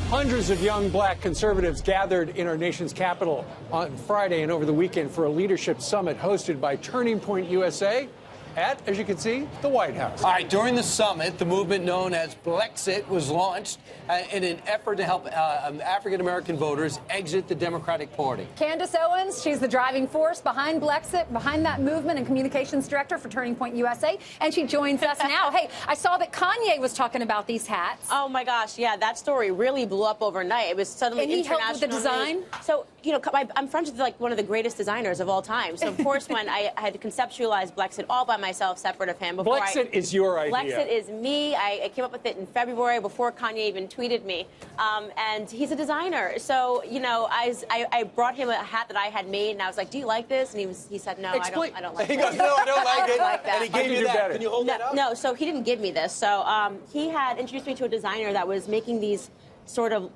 Hundreds of young black conservatives gathered in our nation's capital on Friday and over the weekend for a leadership summit hosted by Turning Point USA at, as you can see, the White House. All right, during the summit, the movement known as Blexit was launched in an effort to help African-American voters exit the Democratic Party. Candace Owens, she's the driving force behind Blexit, behind that movement, and communications director for Turning Point USA, and she joins us now. Hey, I saw that Kanye was talking about these hats. Oh my gosh, yeah, that story really blew up overnight. It was suddenly and he international. helped with the design? So, you know, I'm friends with like one of the greatest designers of all time. So, of course, when I had to conceptualize Blexit all by myself, separate of him. Blexit is your idea. Blexit is me. I came up with it in February before Kanye even tweeted me. And he's a designer. So, you know, I brought him a hat that I had made, and I was like, do you like this? And he said, no, I don't like it. He goes, no, I don't like it. Like that. And he gave you that. Can you hold that up? No, so he didn't give me this. So he had introduced me to a designer that was making these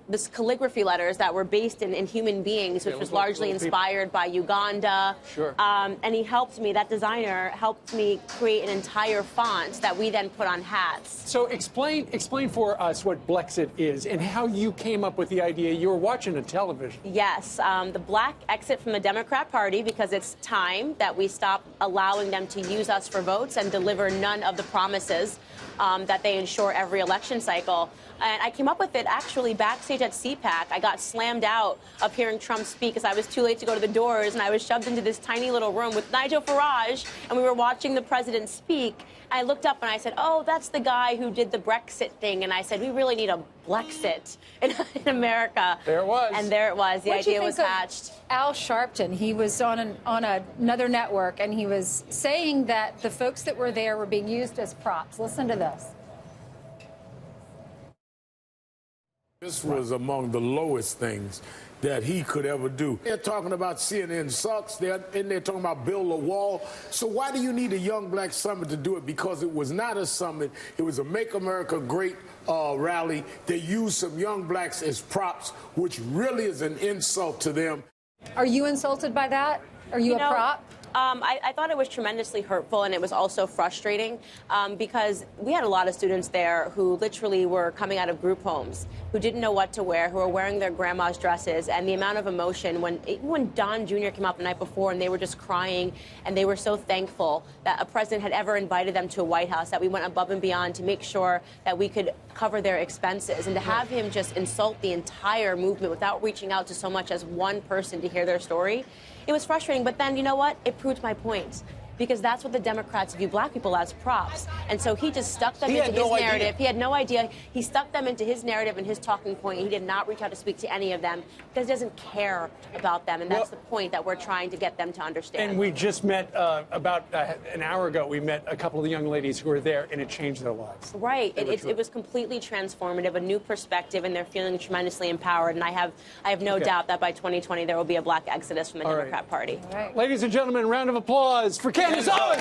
this calligraphy letters that were based in human beings, which was largely inspired by Uganda. Sure. And he helped me, that designer helped me create an entire font that we then put on hats. So explain for us what Blexit is and how you came up with the idea. You were watching a television. Yes, the black exit from the Democrat Party because it's time that we stop allowing them to use us for votes and deliver none of the promises that they ensure every election cycle. And I came up with it actually backstage at CPAC. I got slammed out of hearing Trump speak because I was too late to go to the doors, and I was shoved into this tiny little room with Nigel Farage, and we were watching the president speak. I looked up and I said, oh, that's the guy who did the Brexit thing. And I said, we really need a Blexit in America. There it was. And there it was. The idea was hatched. Al Sharpton, he was on another network, and he was saying that the folks that were there were being used as props. Listen to this. This was among the lowest things that he could ever do. They're talking about CNN sucks, they're talking about build a wall. So why do you need a Young Black Summit to do it? Because it was not a summit, it was a Make America Great rally. They used some young blacks as props, which really is an insult to them. Are you insulted by that? Are you a prop? I thought it was tremendously hurtful, and it was also frustrating because we had a lot of students there who literally were coming out of group homes, who didn't know what to wear, who were wearing their grandma's dresses, and the amount of emotion when Don Jr. came out the night before and they were just crying and they were so thankful that a president had ever invited them to a White House, that we went above and beyond to make sure that we could cover their expenses, and to have him just insult the entire movement without reaching out to so much as one person to hear their story. It was frustrating, but then, you know what? It proved my point. Because that's what the Democrats view black people as, props. And so he just stuck them into his narrative. He had no idea. He stuck them into his narrative and his talking point. He did not reach out to speak to any of them because he doesn't care about them. And that's the point that we're trying to get them to understand. And we just met about an hour ago. We met a couple of the young ladies who were there, and it changed their lives. Right. It was completely transformative, a new perspective, and they're feeling tremendously empowered. And I have no doubt that by 2020 there will be a black exodus from the Democrat Party. Ladies and gentlemen, round of applause for Candace Owens.